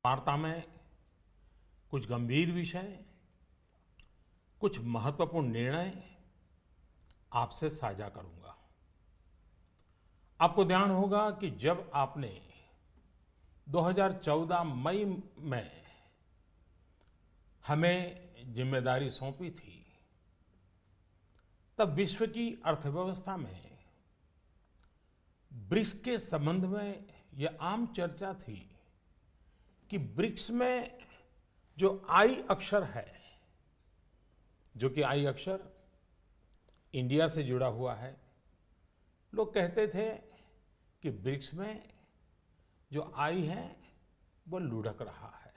वार्ता में कुछ गंभीर विषय, कुछ महत्वपूर्ण निर्णय आपसे साझा करूंगा। आपको ध्यान होगा कि जब आपने 2014 मई में हमें जिम्मेदारी सौंपी थी, तब विश्व की अर्थव्यवस्था में ब्रिक्स के संबंध में यह आम चर्चा थी कि ब्रिक्स में जो आई अक्षर है, जो कि आई अक्षर इंडिया से जुड़ा हुआ है, लोग कहते थे कि ब्रिक्स में जो आई है वो लुढ़क रहा है।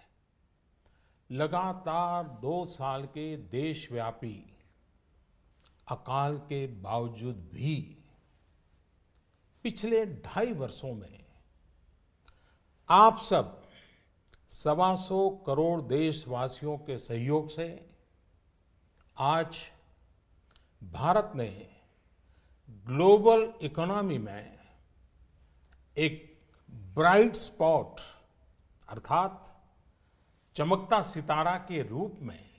लगातार 2 साल के देशव्यापी अकाल के बावजूद भी पिछले 2.5 वर्षों में आप सब 125 करोड़ देशवासियों के सहयोग से आज भारत ने ग्लोबल इकोनॉमी में एक ब्राइट स्पॉट अर्थात चमकता सितारा के रूप में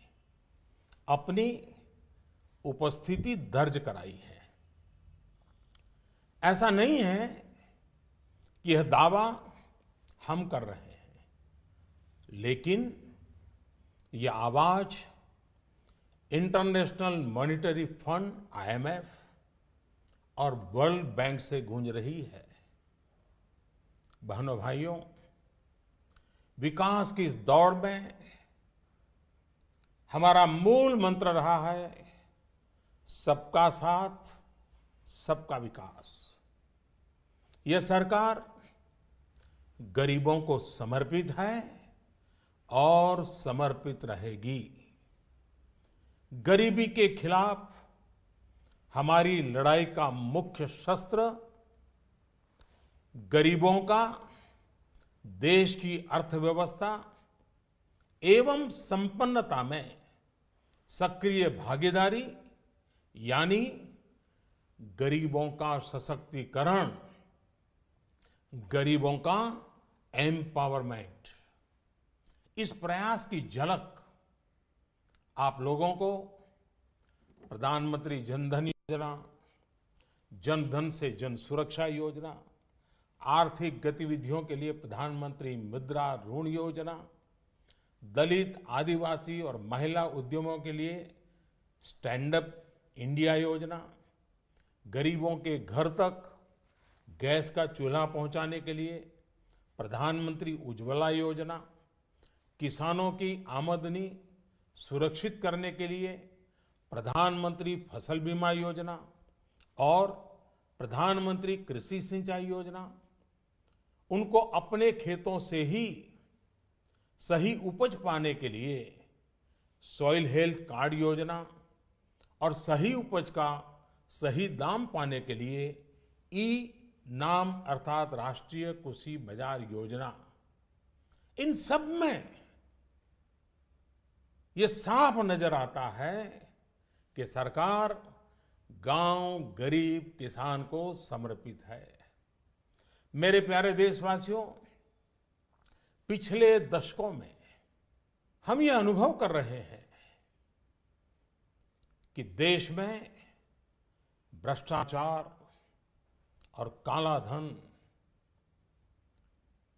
अपनी उपस्थिति दर्ज कराई है। ऐसा नहीं है कि यह दावा हम कर रहे हैं, लेकिन यह आवाज इंटरनेशनल मॉनिटरी फंड IMF और वर्ल्ड बैंक से गूंज रही है। बहनों भाइयों, विकास की इस दौड़ में हमारा मूल मंत्र रहा है सबका साथ, सबका विकास। यह सरकार गरीबों को समर्पित है और समर्पित रहेगी। गरीबी के खिलाफ हमारी लड़ाई का मुख्य शस्त्र गरीबों का देश की अर्थव्यवस्था एवं संपन्नता में सक्रिय भागीदारी यानी गरीबों का सशक्तिकरण, गरीबों का एम्पावरमेंट। इस प्रयास की झलक आप लोगों को प्रधानमंत्री जन धन योजना, जन धन से जन सुरक्षा योजना, आर्थिक गतिविधियों के लिए प्रधानमंत्री मुद्रा ऋण योजना, दलित, आदिवासी और महिला उद्यमों के लिए स्टैंड अप इंडिया योजना, गरीबों के घर तक गैस का चूल्हा पहुंचाने के लिए प्रधानमंत्री उज्ज्वला योजना, किसानों की आमदनी सुरक्षित करने के लिए प्रधानमंत्री फसल बीमा योजना और प्रधानमंत्री कृषि सिंचाई योजना, उनको अपने खेतों से ही सही उपज पाने के लिए सॉइल हेल्थ कार्ड योजना और सही उपज का सही दाम पाने के लिए ई नाम अर्थात राष्ट्रीय कृषि बाजार योजना। इन सब में ये साफ नजर आता है कि सरकार गांव, गरीब, किसान को समर्पित है। मेरे प्यारे देशवासियों, पिछले दशकों में हम ये अनुभव कर रहे हैं कि देश में भ्रष्टाचार और काला धन,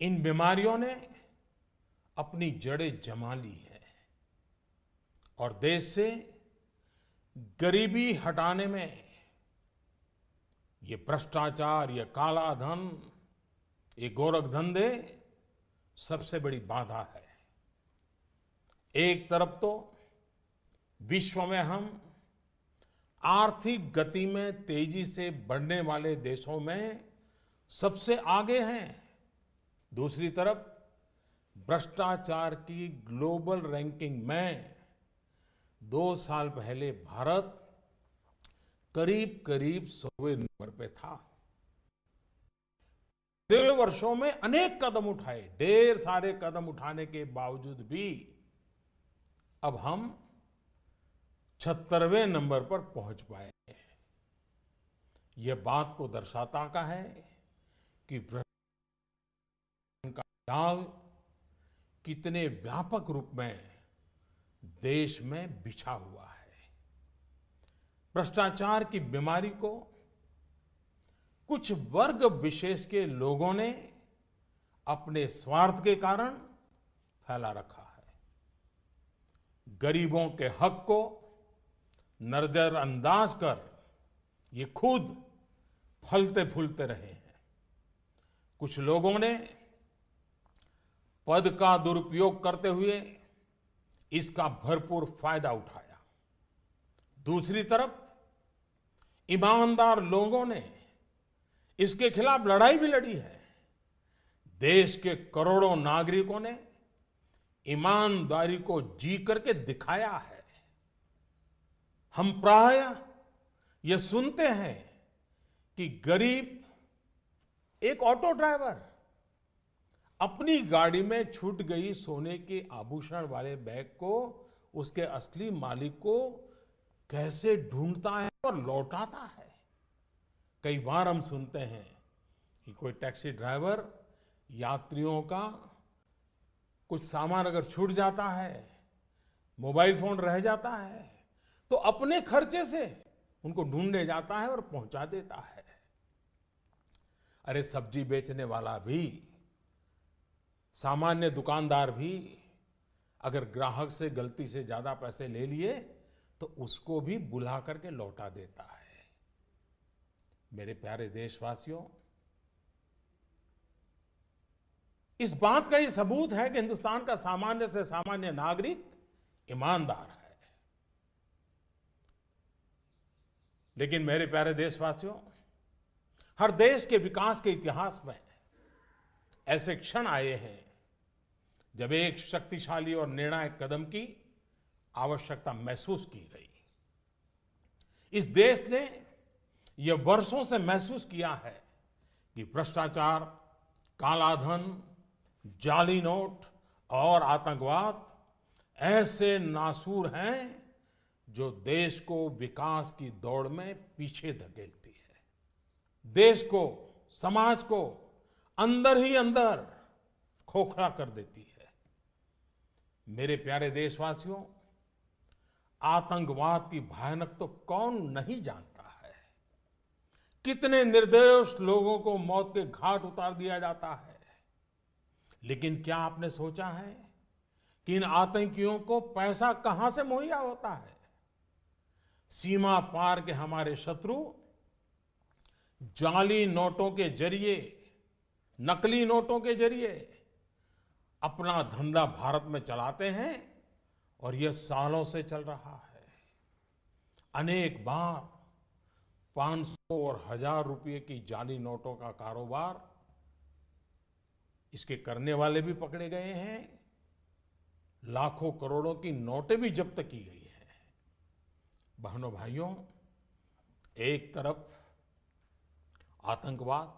इन बीमारियों ने अपनी जड़ें जमा ली है और देश से गरीबी हटाने में ये भ्रष्टाचार, ये काला धन, ये गोरखधंधे सबसे बड़ी बाधा है। एक तरफ तो विश्व में हम आर्थिक गति में तेजी से बढ़ने वाले देशों में सबसे आगे हैं, दूसरी तरफ भ्रष्टाचार की ग्लोबल रैंकिंग में 2 साल पहले भारत करीब करीब 100वें नंबर पे था। 2 वर्षों में अनेक कदम उठाए, ढेर सारे कदम उठाने के बावजूद भी अब हम 76वें नंबर पर पहुंच पाए। यह बात को दर्शाता का है कि भ्रष्टाचार का जाल कितने व्यापक रूप में देश में बिछा हुआ है। भ्रष्टाचार की बीमारी को कुछ वर्ग विशेष के लोगों ने अपने स्वार्थ के कारण फैला रखा है। गरीबों के हक को नजरअंदाज कर ये खुद फलते फूलते रहे हैं। कुछ लोगों ने पद का दुरुपयोग करते हुए इसका भरपूर फायदा उठाया। दूसरी तरफ ईमानदार लोगों ने इसके खिलाफ लड़ाई भी लड़ी है। देश के करोड़ों नागरिकों ने ईमानदारी को जी करके दिखाया है। हम प्रायः यह सुनते हैं कि गरीब एक ऑटो ड्राइवर अपनी गाड़ी में छूट गई सोने के आभूषण वाले बैग को उसके असली मालिक को कैसे ढूंढता है और लौटाता है। कई बार हम सुनते हैं कि कोई टैक्सी ड्राइवर यात्रियों का कुछ सामान अगर छूट जाता है, मोबाइल फोन रह जाता है, तो अपने खर्चे से उनको ढूंढने जाता है और पहुंचा देता है। अरे सब्जी बेचने वाला भी, सामान्य दुकानदार भी अगर ग्राहक से गलती से ज्यादा पैसे ले लिए तो उसको भी बुला करके लौटा देता है। मेरे प्यारे देशवासियों, इस बात का ये सबूत है कि हिंदुस्तान का सामान्य से सामान्य नागरिक ईमानदार है। लेकिन मेरे प्यारे देशवासियों, हर देश के विकास के इतिहास में ऐसे क्षण आए हैं जब एक शक्तिशाली और निर्णायक कदम की आवश्यकता महसूस की गई। इस देश ने यह वर्षों से महसूस किया है कि भ्रष्टाचार, कालाधन, जाली नोट और आतंकवाद ऐसे नासूर हैं जो देश को विकास की दौड़ में पीछे धकेलती है। देश को, समाज को अंदर ही अंदर खोखला कर देती है। मेरे प्यारे देशवासियों, आतंकवाद की भयानक तो कौन नहीं जानता है। कितने निर्दोष लोगों को मौत के घाट उतार दिया जाता है। लेकिन क्या आपने सोचा है कि इन आतंकियों को पैसा कहां से मुहैया होता है? सीमा पार के हमारे शत्रु जाली नोटों के जरिए, नकली नोटों के जरिए अपना धंधा भारत में चलाते हैं और यह सालों से चल रहा है। अनेक बार 500 और 1000 रुपए की जाली नोटों का कारोबार इसके करने वाले भी पकड़े गए हैं। लाखों करोड़ों की नोटें भी जब्त की गई हैं। बहनों भाइयों, एक तरफ आतंकवाद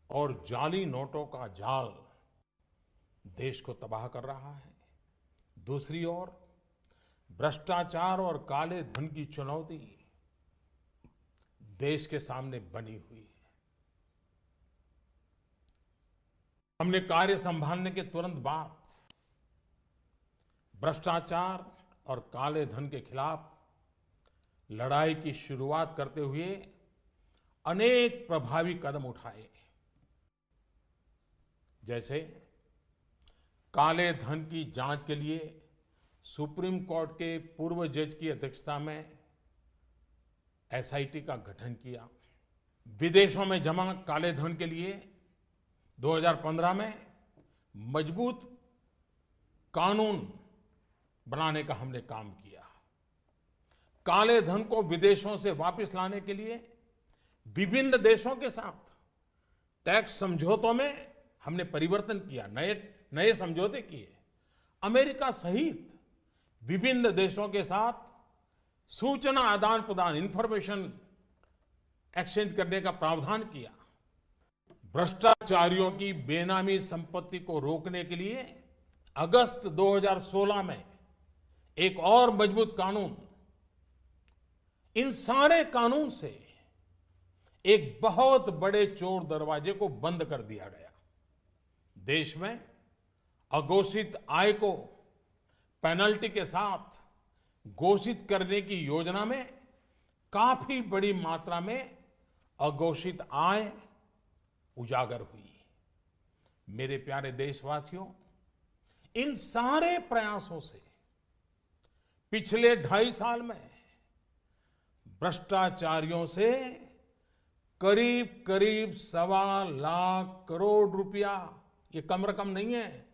और जाली नोटों का जाल देश को तबाह कर रहा है, दूसरी ओर भ्रष्टाचार और काले धन की चुनौती देश के सामने बनी हुई है। हमने कार्य संभालने के तुरंत बाद भ्रष्टाचार और काले धन के खिलाफ लड़ाई की शुरुआत करते हुए अनेक प्रभावी कदम उठाए। जैसे काले धन की जांच के लिए सुप्रीम कोर्ट के पूर्व जज की अध्यक्षता में एसआईटी का गठन किया। विदेशों में जमा काले धन के लिए 2015 में मजबूत कानून बनाने का हमने काम किया। काले धन को विदेशों से वापस लाने के लिए विभिन्न देशों के साथ टैक्स समझौतों में हमने परिवर्तन किया, नए समझौते किए। अमेरिका सहित विभिन्न देशों के साथ सूचना आदान प्रदान, इंफॉर्मेशन एक्सचेंज करने का प्रावधान किया। भ्रष्टाचारियों की बेनामी संपत्ति को रोकने के लिए अगस्त 2016 में एक और मजबूत कानून, इन सारे कानून से एक बहुत बड़े चोर दरवाजे को बंद कर दिया गया। देश में अघोषित आय को पेनल्टी के साथ घोषित करने की योजना में काफी बड़ी मात्रा में अघोषित आय उजागर हुई। मेरे प्यारे देशवासियों, इन सारे प्रयासों से पिछले 2.5 साल में भ्रष्टाचारियों से करीब करीब 1.25 लाख करोड़ रुपया, ये कम रकम नहीं है,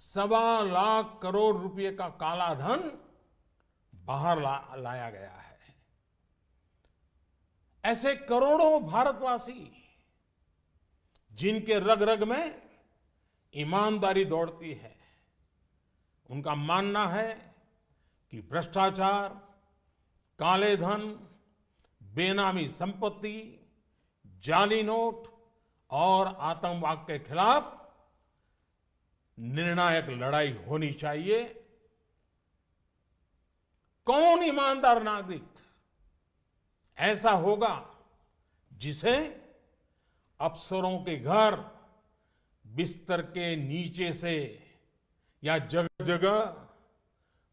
1.25 लाख करोड़ रुपए का काला धन बाहर लाया गया है। ऐसे करोड़ों भारतवासी जिनके रग रग में ईमानदारी दौड़ती है, उनका मानना है कि भ्रष्टाचार, काले धन, बेनामी संपत्ति, जाली नोट और आतंकवाद के खिलाफ निर्णायक लड़ाई होनी चाहिए। कौन ईमानदार नागरिक ऐसा होगा जिसे अफसरों के घर बिस्तर के नीचे से या जगह जगह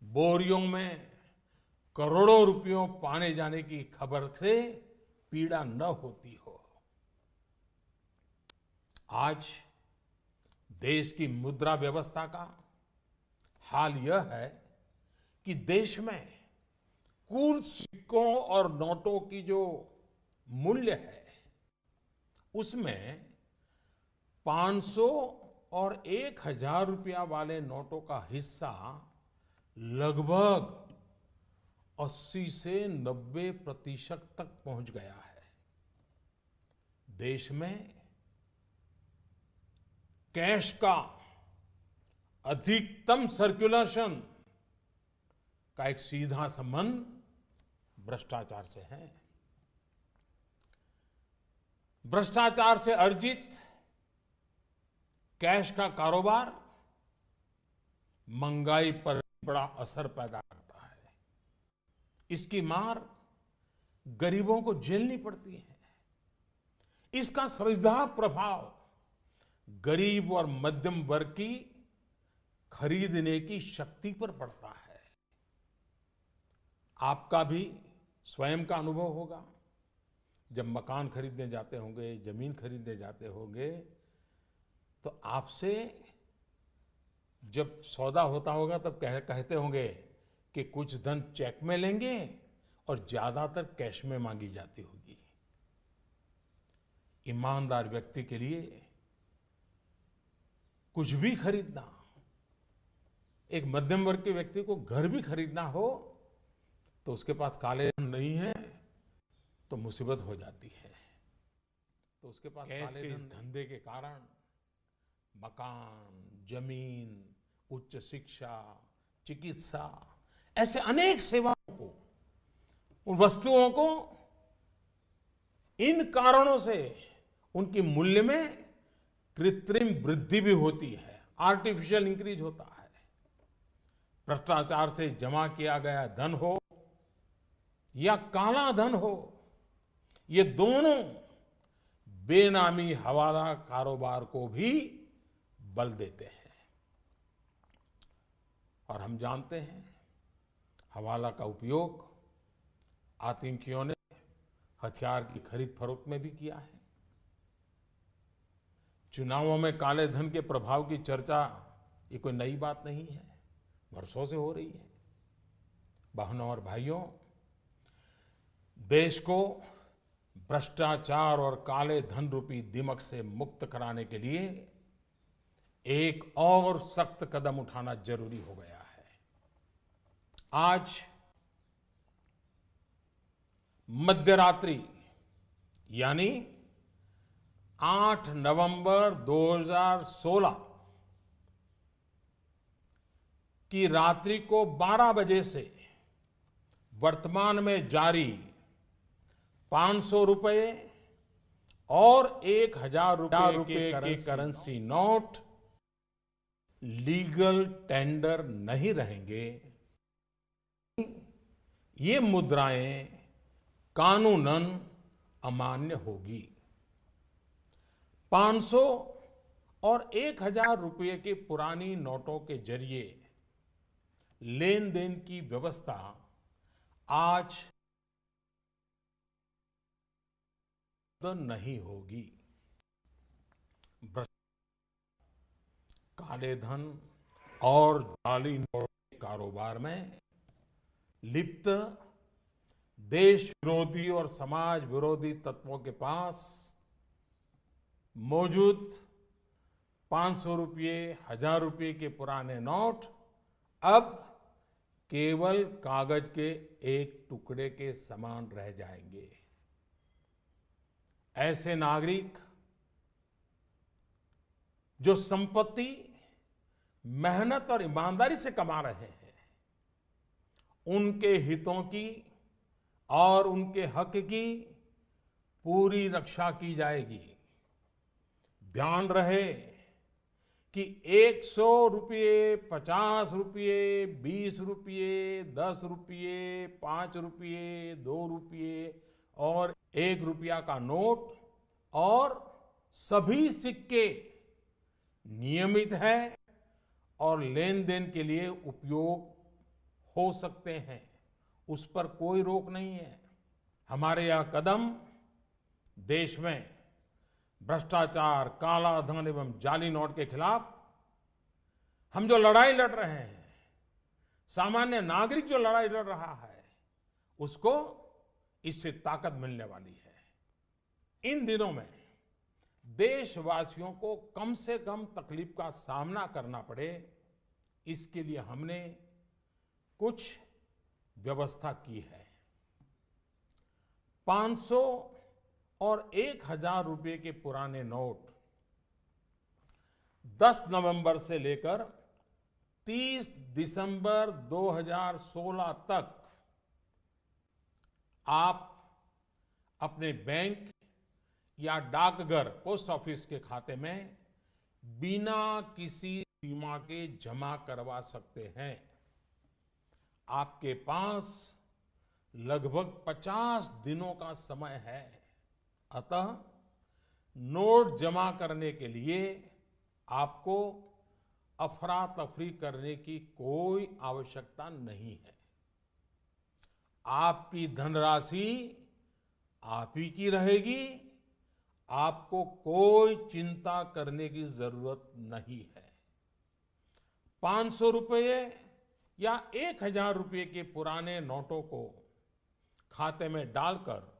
बोरियों में करोड़ों रुपयों पाने जाने की खबर से पीड़ा न होती हो। आज देश की मुद्रा व्यवस्था का हाल यह है कि देश में कुल सिक्कों और नोटों की जो मूल्य है, उसमें 500 और 1000 रुपया वाले नोटों का हिस्सा लगभग 80 से 90% तक पहुंच गया है। देश में कैश का अधिकतम सर्कुलेशन का एक सीधा संबंध भ्रष्टाचार से है। भ्रष्टाचार से अर्जित कैश का कारोबार महंगाई पर बड़ा असर पैदा करता है। इसकी मार गरीबों को झेलनी पड़ती है। इसका सीधा प्रभाव गरीब और मध्यम वर्ग की खरीदने की शक्ति पर पड़ता है। आपका भी स्वयं का अनुभव होगा। जब मकान खरीदने जाते होंगे, जमीन खरीदने जाते होंगे, तो आपसे जब सौदा होता होगा तब कहते होंगे कि कुछ धन चेक में लेंगे और ज्यादातर कैश में मांगी जाती होगी। ईमानदार व्यक्ति के लिए कुछ भी खरीदना, एक मध्यम वर्ग के व्यक्ति को घर भी खरीदना हो तो उसके पास काले धन नहीं है तो मुसीबत हो जाती है। तो उसके पास कैश के इस धंधे के कारण मकान, जमीन, उच्च शिक्षा, चिकित्सा, ऐसे अनेक सेवाओं को, उन वस्तुओं को इन कारणों से उनकी मूल्य में कृत्रिम वृद्धि भी होती है, आर्टिफिशियल इंक्रीज होता है। भ्रष्टाचार से जमा किया गया धन हो या काला धन हो, ये दोनों बेनामी हवाला कारोबार को भी बल देते हैं। और हम जानते हैं हवाला का उपयोग आतंकियों ने हथियार की खरीद फरोख्त में भी किया है। चुनावों में काले धन के प्रभाव की चर्चा ये कोई नई बात नहीं है, वर्षों से हो रही है। बहनों और भाइयों, देश को भ्रष्टाचार और काले धन रूपी दिमक से मुक्त कराने के लिए एक और सख्त कदम उठाना जरूरी हो गया है। आज मध्यरात्रि यानी 8 नवंबर 2016 की रात्रि को 12 बजे से वर्तमान में जारी 500 रुपए और 1000 रुपए के करेंसी नोट लीगल टेंडर नहीं रहेंगे। ये मुद्राएं कानूनन अमान्य होगी। 500 और 1,000 रुपये के पुरानी नोटों के जरिए लेन देन की व्यवस्था आज नहीं होगी। काले धन और जाली नोट के कारोबार में लिप्त देश विरोधी और समाज विरोधी तत्वों के पास मौजूद 500 रुपये, 1,000 रुपये के पुराने नोट अब केवल कागज के एक टुकड़े के समान रह जाएंगे। ऐसे नागरिक जो संपत्ति मेहनत और ईमानदारी से कमा रहे हैं, उनके हितों की और उनके हक की पूरी रक्षा की जाएगी। ध्यान रहे कि 100 रुपये, 50 रुपये, 20 रुपये, 10 रुपये, 5 रुपये, 2 रुपये और 1 रुपया का नोट और सभी सिक्के नियमित है और लेन देन के लिए उपयोग हो सकते हैं, उस पर कोई रोक नहीं है। हमारे यह कदम देश में भ्रष्टाचार, काला धन एवं जाली नोट के खिलाफ हम जो लड़ाई लड़ रहे हैं, सामान्य नागरिक जो लड़ाई लड़ रहा है, उसको इससे ताकत मिलने वाली है। इन दिनों में देशवासियों को कम से कम तकलीफ का सामना करना पड़े, इसके लिए हमने कुछ व्यवस्था की है। 500 और 1,000 रुपये के पुराने नोट 10 नवंबर से लेकर 30 दिसंबर 2016 तक आप अपने बैंक या डाकघर, पोस्ट ऑफिस के खाते में बिना किसी सीमा के जमा करवा सकते हैं। आपके पास लगभग 50 दिनों का समय है। अतः नोट जमा करने के लिए आपको अफरा तफरी करने की कोई आवश्यकता नहीं है। आपकी धनराशि आप ही की रहेगी, आपको कोई चिंता करने की जरूरत नहीं है। 500 रुपये या 1,000 रुपये के पुराने नोटों को खाते में डालकर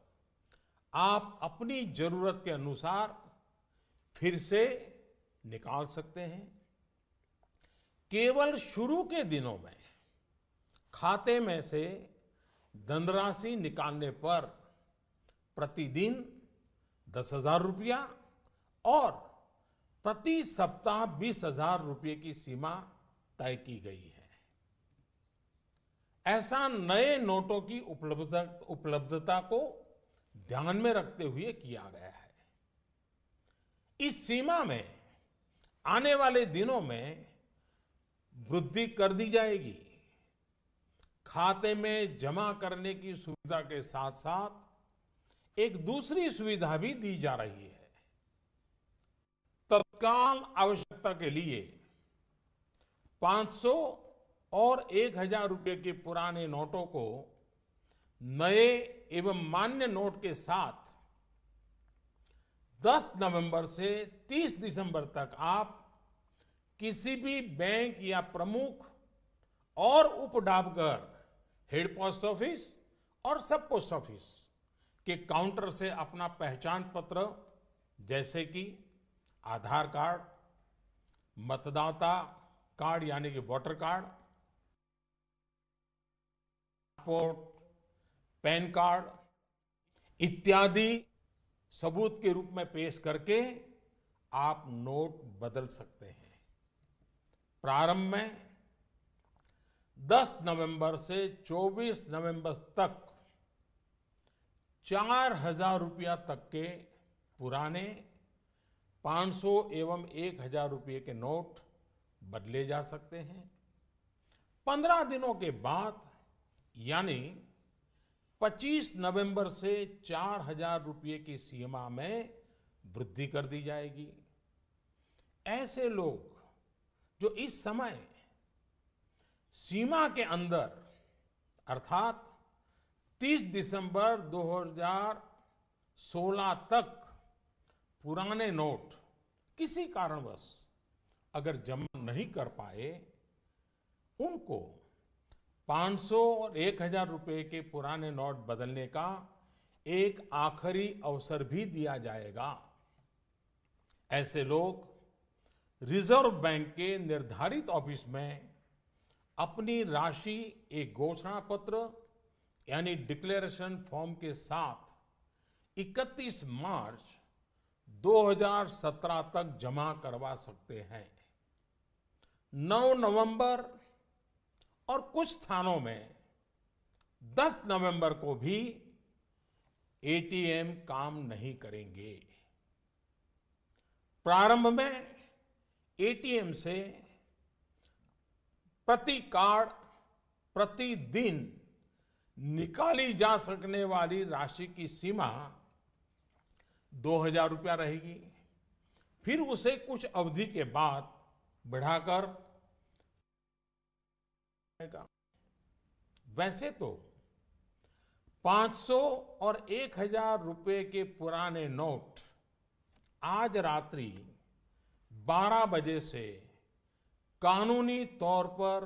आप अपनी जरूरत के अनुसार फिर से निकाल सकते हैं। केवल शुरू के दिनों में खाते में से धनराशि निकालने पर प्रतिदिन 10,000 रुपया और प्रति सप्ताह 20,000 रुपये की सीमा तय की गई है। ऐसा नए नोटों की उपलब्धता को ध्यान में रखते हुए किया गया है। इस सीमा में आने वाले दिनों में वृद्धि कर दी जाएगी। खाते में जमा करने की सुविधा के साथ साथ एक दूसरी सुविधा भी दी जा रही है। तत्काल आवश्यकता के लिए 500 और 1,000 रुपये के पुराने नोटों को नए एवं मान्य नोट के साथ 10 नवंबर से 30 दिसंबर तक आप किसी भी बैंक या प्रमुख और उप डाकघर, हेड पोस्ट ऑफिस और सब पोस्ट ऑफिस के काउंटर से अपना पहचान पत्र जैसे कि आधार कार्ड, मतदाता कार्ड यानी कि voter card, passport, pan card इत्यादि सबूत के रूप में पेश करके आप नोट बदल सकते हैं। प्रारंभ में 10 नवंबर से 24 नवंबर तक 4,000 रुपया तक के पुराने 500 एवं 1,000 रुपये के नोट बदले जा सकते हैं। 15 दिनों के बाद यानी 25 नवंबर से 4,000 रुपये की सीमा में वृद्धि कर दी जाएगी। ऐसे लोग जो इस समय सीमा के अंदर अर्थात 30 दिसंबर 2016 तक पुराने नोट किसी कारणवश अगर जमा नहीं कर पाए, उनको 500 और 1000 रुपए के पुराने नोट बदलने का एक आखिरी अवसर भी दिया जाएगा। ऐसे लोग रिजर्व बैंक के निर्धारित ऑफिस में अपनी राशि एक घोषणा पत्र यानी डिक्लेरेशन फॉर्म के साथ 31 मार्च 2017 तक जमा करवा सकते हैं। 9 नवंबर और कुछ स्थानों में 10 नवंबर को भी एटीएम काम नहीं करेंगे। प्रारंभ में एटीएम से प्रति कार्ड प्रतिदिन निकाली जा सकने वाली राशि की सीमा 2000 रुपया रहेगी। फिर उसे कुछ अवधि के बाद बढ़ाकर वैसे तो 500 और 1000 रुपए के पुराने नोट आज रात्रि 12 बजे से कानूनी तौर पर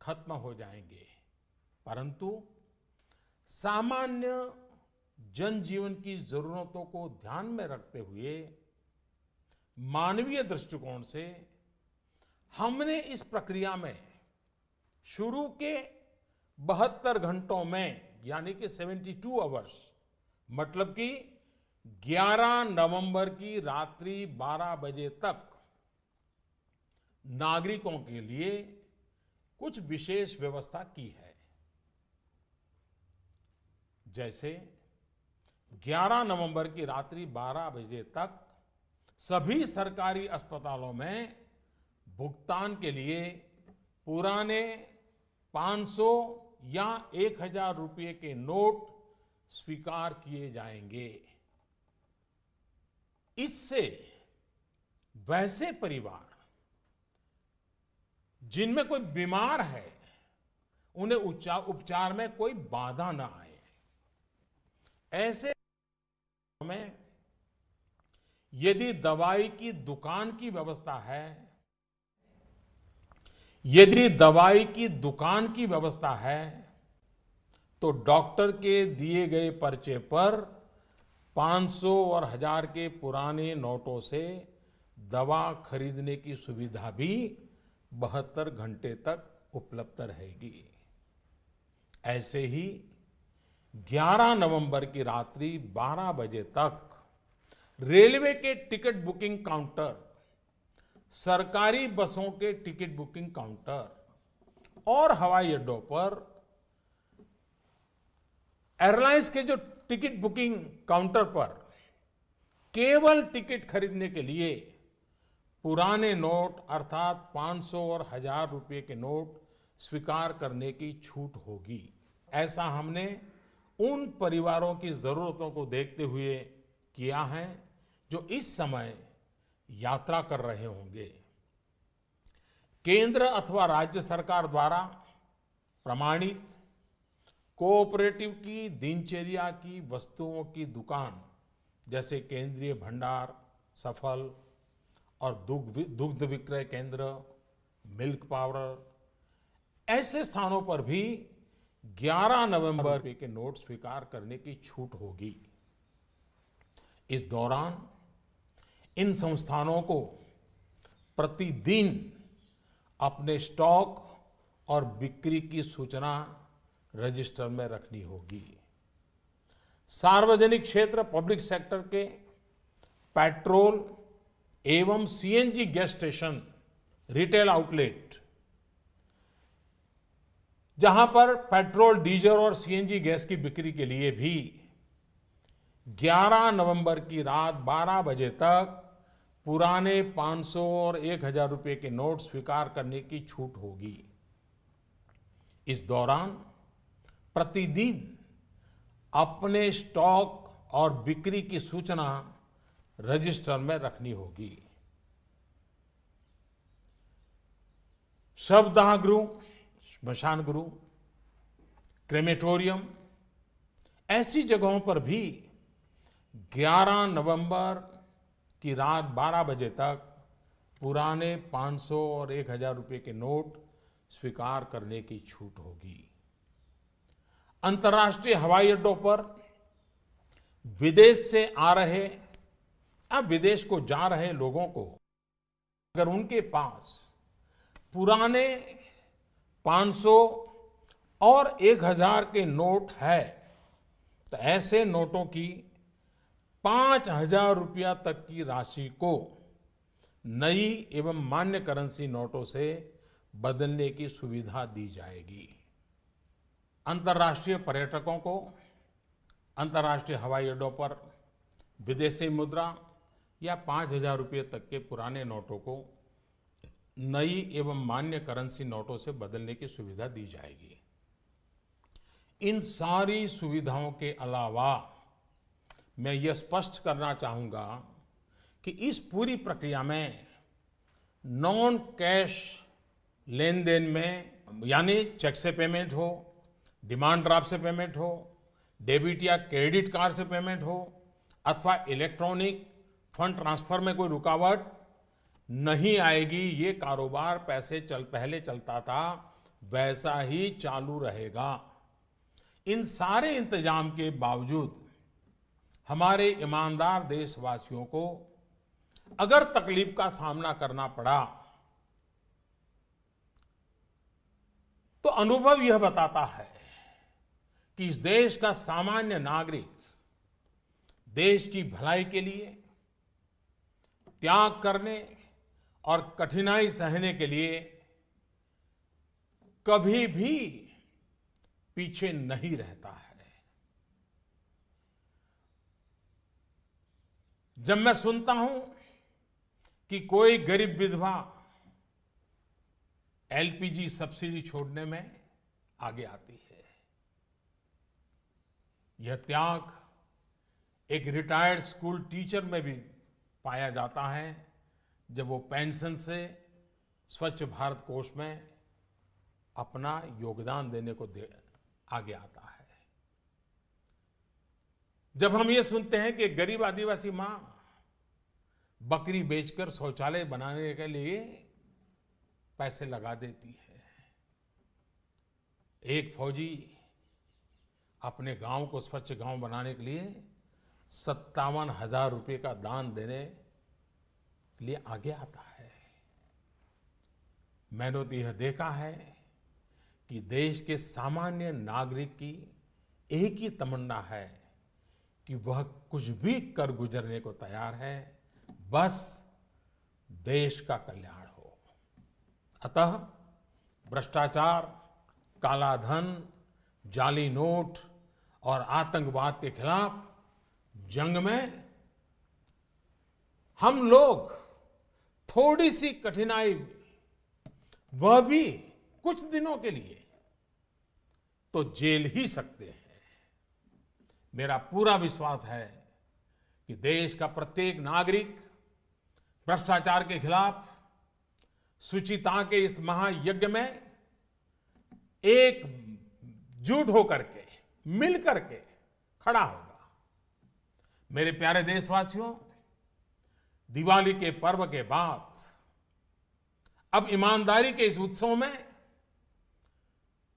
खत्म हो जाएंगे, परंतु सामान्य जनजीवन की जरूरतों को ध्यान में रखते हुए मानवीय दृष्टिकोण से हमने इस प्रक्रिया में शुरू के 72 घंटों में यानी कि 72 आवर्स मतलब कि 11 नवंबर की रात्रि 12 बजे तक नागरिकों के लिए कुछ विशेष व्यवस्था की है। जैसे 11 नवंबर की रात्रि 12 बजे तक सभी सरकारी अस्पतालों में भुगतान के लिए पुराने 500 या 1000 रुपये के नोट स्वीकार किए जाएंगे। इससे वैसे परिवार जिनमें कोई बीमार है उन्हें उपचार में कोई बाधा ना आए। ऐसे में यदि दवाई की दुकान की व्यवस्था है, यदि दवाई की दुकान की व्यवस्था है तो डॉक्टर के दिए गए पर्चे पर 500 और 1000 के पुराने नोटों से दवा खरीदने की सुविधा भी 72 घंटे तक उपलब्ध रहेगी। ऐसे ही 11 नवंबर की रात्रि 12 बजे तक रेलवे के टिकट बुकिंग काउंटर, सरकारी बसों के टिकट बुकिंग काउंटर और हवाई अड्डों पर एयरलाइंस के जो टिकट बुकिंग काउंटर पर केवल टिकट खरीदने के लिए पुराने नोट अर्थात 500 और 1000 रुपये के नोट स्वीकार करने की छूट होगी। ऐसा हमने उन परिवारों की जरूरतों को देखते हुए किया है जो इस समय यात्रा कर रहे होंगे। केंद्र अथवा राज्य सरकार द्वारा प्रमाणित कोऑपरेटिव की दिनचर्या की वस्तुओं की दुकान जैसे केंद्रीय भंडार, सफल और दुग्ध विक्रय केंद्र, मिल्क पाउडर, ऐसे स्थानों पर भी 11 नवंबर के नोट स्वीकार करने की छूट होगी। इस दौरान इन संस्थानों को प्रतिदिन अपने स्टॉक और बिक्री की सूचना रजिस्टर में रखनी होगी। सार्वजनिक क्षेत्र पब्लिक सेक्टर के पेट्रोल एवं CNG gas station, retail outlet, जहां पर पेट्रोल, डीजल और सीएनजी गैस की बिक्री के लिए भी 11 नवंबर की रात 12 बजे तक पुराने 500 और 1000 रुपये के नोट स्वीकार करने की छूट होगी। इस दौरान प्रतिदिन अपने स्टॉक और बिक्री की सूचना रजिस्टर में रखनी होगी। शवदाह गृह, श्मशान गृह, क्रेमेटोरियम, ऐसी जगहों पर भी 11 नवंबर की रात 12 बजे तक पुराने 500 और 1000 रुपए के नोट स्वीकार करने की छूट होगी। अंतर्राष्ट्रीय हवाई अड्डों पर विदेश से आ रहे या विदेश को जा रहे लोगों को अगर उनके पास पुराने 500 और 1000 के नोट है तो ऐसे नोटों की 5000 रुपया तक की राशि को नई एवं मान्य करेंसी नोटों से बदलने की सुविधा दी जाएगी। अंतर्राष्ट्रीय पर्यटकों को अंतर्राष्ट्रीय हवाई अड्डों पर विदेशी मुद्रा या 5000 रुपये तक के पुराने नोटों को नई एवं मान्य करेंसी नोटों से बदलने की सुविधा दी जाएगी। इन सारी सुविधाओं के अलावा मैं ये स्पष्ट करना चाहूंगा कि इस पूरी प्रक्रिया में नॉन कैश लेन देन में यानी चेक से पेमेंट हो, डिमांड ड्राफ्ट से पेमेंट हो, डेबिट या क्रेडिट कार्ड से पेमेंट हो अथवा इलेक्ट्रॉनिक फंड ट्रांसफर में कोई रुकावट नहीं आएगी। ये कारोबार पहले चलता था वैसा ही चालू रहेगा। इन सारे इंतजाम के बावजूद हमारे ईमानदार देशवासियों को अगर तकलीफ का सामना करना पड़ा तो अनुभव यह बताता है कि इस देश का सामान्य नागरिक देश की भलाई के लिए त्याग करने और कठिनाई सहने के लिए कभी भी पीछे नहीं रहता है। जब मैं सुनता हूं कि कोई गरीब विधवा एलपीजी सब्सिडी छोड़ने में आगे आती है, यह त्याग एक रिटायर्ड स्कूल टीचर में भी पाया जाता है जब वो पेंशन से स्वच्छ भारत कोष में अपना योगदान देने को आगे आता है। जब हम ये सुनते हैं कि गरीब आदिवासी मां बकरी बेचकर शौचालय बनाने के लिए पैसे लगा देती है, एक फौजी अपने गांव को स्वच्छ गांव बनाने के लिए 57,000 रुपए का दान देने के लिए आगे आता है। मैंने तो यह देखा है कि देश के सामान्य नागरिक की एक ही तमन्ना है कि वह कुछ भी कर गुजरने को तैयार है, बस देश का कल्याण हो। अतः भ्रष्टाचार, काला धन, जाली नोट और आतंकवाद के खिलाफ जंग में हम लोग थोड़ी सी कठिनाई, वह भी कुछ दिनों के लिए, तो झेल ही सकते हैं। मेरा पूरा विश्वास है कि देश का प्रत्येक नागरिक भ्रष्टाचार के खिलाफ शुचिता के इस महायज्ञ में एकजुट होकर के, मिल करके खड़ा होगा। मेरे प्यारे देशवासियों, दिवाली के पर्व के बाद अब ईमानदारी के इस उत्सव में,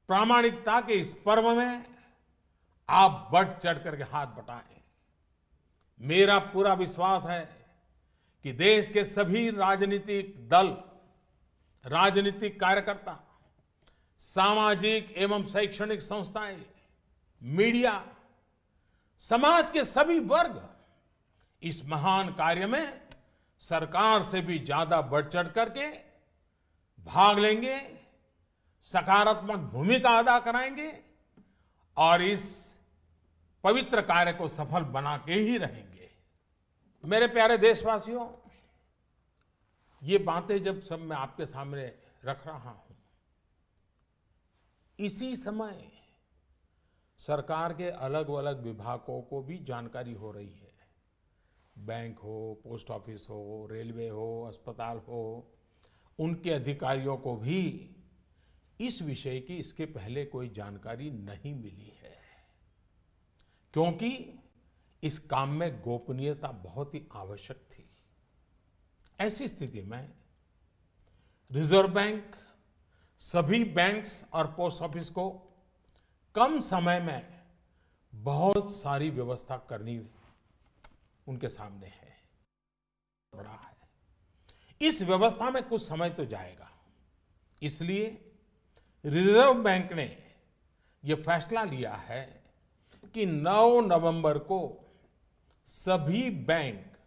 प्रामाणिकता के इस पर्व में आप बढ़ चढ़ करके हाथ बटाएं। मेरा पूरा विश्वास है कि देश के सभी राजनीतिक दल, राजनीतिक कार्यकर्ता, सामाजिक एवं शैक्षणिक संस्थाएं, मीडिया, समाज के सभी वर्ग इस महान कार्य में सरकार से भी ज्यादा बढ़ चढ़ करके भाग लेंगे, सकारात्मक भूमिका अदा कराएंगे और इस पवित्र कार्य को सफल बना के ही रहेंगे। मेरे प्यारे देशवासियों, ये बातें जब सब मैं आपके सामने रख रहा हूं, इसी समय सरकार के अलग अलग विभागों को भी जानकारी हो रही है। बैंक हो, पोस्ट ऑफिस हो, रेलवे हो, अस्पताल हो, उनके अधिकारियों को भी इस विषय की इसके पहले कोई जानकारी नहीं मिली है, क्योंकि इस काम में गोपनीयता बहुत ही आवश्यक थी। ऐसी स्थिति में रिजर्व बैंक सभी बैंक्स और पोस्ट ऑफिस को कम समय में बहुत सारी व्यवस्था करनी उनके सामने है, बड़ा है। इस व्यवस्था में कुछ समय तो जाएगा, इसलिए रिजर्व बैंक ने यह फैसला लिया है कि 9 नवंबर को सभी बैंक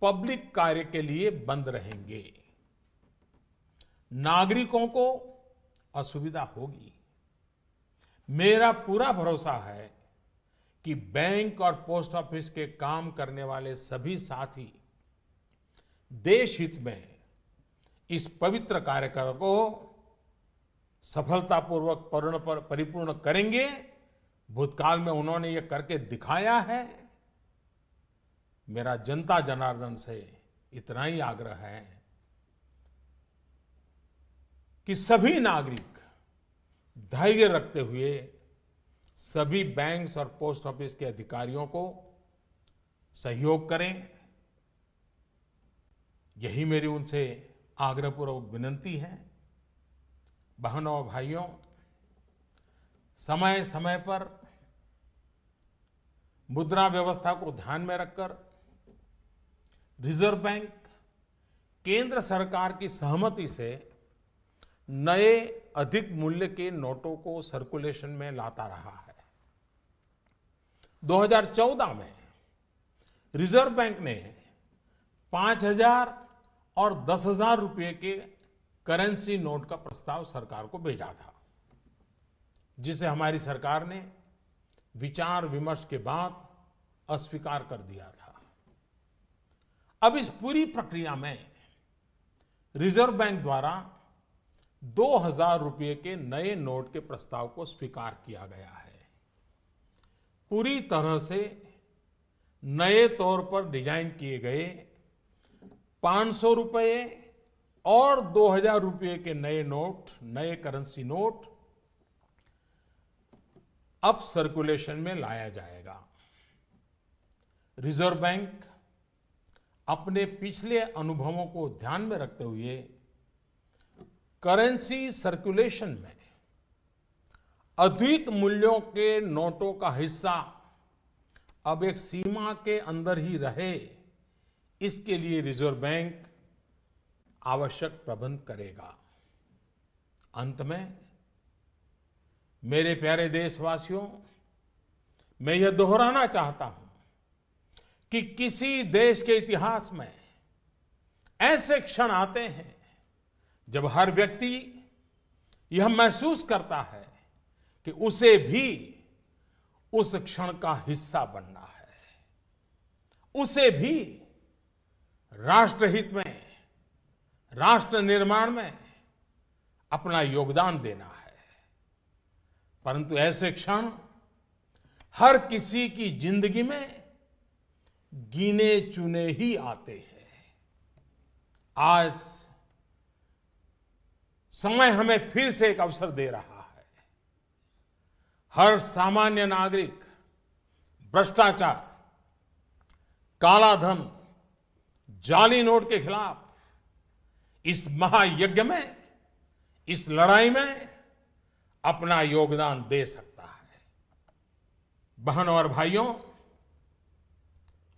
पब्लिक कार्य के लिए बंद रहेंगे। नागरिकों को असुविधा होगी। मेरा पूरा भरोसा है कि बैंक और पोस्ट ऑफिस के काम करने वाले सभी साथी देश हित में इस पवित्र कार्यक्रम को सफलतापूर्वक परिपूर्ण करेंगे। भूतकाल में उन्होंने ये करके दिखाया है। मेरा जनता जनार्दन से इतना ही आग्रह है कि सभी नागरिक धैर्य रखते हुए सभी बैंक्स और पोस्ट ऑफिस के अधिकारियों को सहयोग करें। यही मेरी उनसे आग्रहपूर्वक विनती है। बहनों और भाइयों, समय समय पर मुद्रा व्यवस्था को ध्यान में रखकर रिजर्व बैंक केंद्र सरकार की सहमति से नए अधिक मूल्य के नोटों को सर्कुलेशन में लाता रहा है। 2014 में रिजर्व बैंक ने 5,000 और 10,000 रुपए के करेंसी नोट का प्रस्ताव सरकार को भेजा था, जिसे हमारी सरकार ने विचार विमर्श के बाद अस्वीकार कर दिया था। अब इस पूरी प्रक्रिया में रिजर्व बैंक द्वारा 2,000 रुपए के नए नोट के प्रस्ताव को स्वीकार किया गया है। पूरी तरह से नए तौर पर डिजाइन किए गए 500 रुपए और 2,000 रुपए के नए नोट, नए करेंसी नोट अब सर्कुलेशन में लाया जाएगा। रिजर्व बैंक अपने पिछले अनुभवों को ध्यान में रखते हुए करेंसी सर्कुलेशन में अधिक मूल्यों के नोटों का हिस्सा अब एक सीमा के अंदर ही रहे, इसके लिए रिजर्व बैंक आवश्यक प्रबंध करेगा। अंत में मेरे प्यारे देशवासियों, मैं यह दोहराना चाहता हूं कि किसी देश के इतिहास में ऐसे क्षण आते हैं जब हर व्यक्ति यह महसूस करता है कि उसे भी उस क्षण का हिस्सा बनना है, उसे भी राष्ट्रहित में, राष्ट्र निर्माण में अपना योगदान देना है। परंतु ऐसे क्षण हर किसी की जिंदगी में गिने चुने ही आते हैं। आज समय हमें फिर से एक अवसर दे रहा है। हर सामान्य नागरिक भ्रष्टाचार, कालाधन, जाली नोट के खिलाफ इस महायज्ञ में, इस लड़ाई में अपना योगदान दे सकता है। बहनों और भाइयों,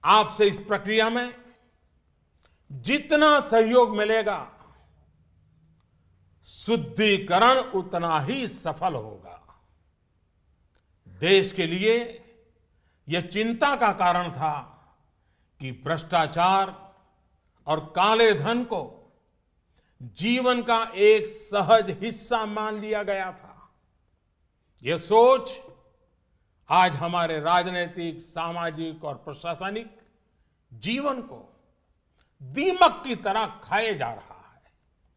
आपसे इस प्रक्रिया में जितना सहयोग मिलेगा, शुद्धिकरण उतना ही सफल होगा। देश के लिए यह चिंता का कारण था कि भ्रष्टाचार और काले धन को जीवन का एक सहज हिस्सा मान लिया गया था। यह सोच आज हमारे राजनीतिक, सामाजिक और प्रशासनिक जीवन को दीमक की तरह खाए जा रहा है।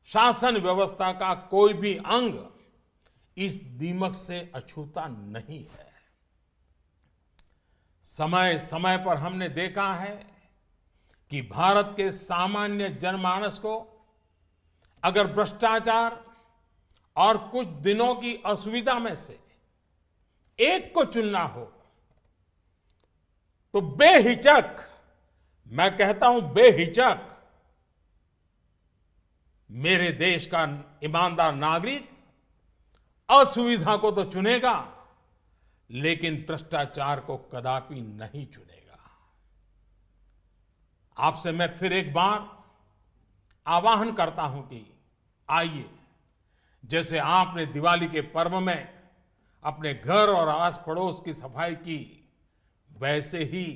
शासन व्यवस्था का कोई भी अंग इस दीमक से अछूता नहीं है। समय समय पर हमने देखा है कि भारत के सामान्य जनमानस को अगर भ्रष्टाचार और कुछ दिनों की असुविधा में से एक को चुनना हो तो बेहिचक, मैं कहता हूं बेहिचक, मेरे देश का ईमानदार नागरिक असुविधा को तो चुनेगा, लेकिन भ्रष्टाचार को कदापि नहीं चुनेगा। आपसे मैं फिर एक बार आह्वान करता हूं कि आइए, जैसे आपने दिवाली के पर्व में अपने घर और आस पड़ोस की सफाई की, वैसे ही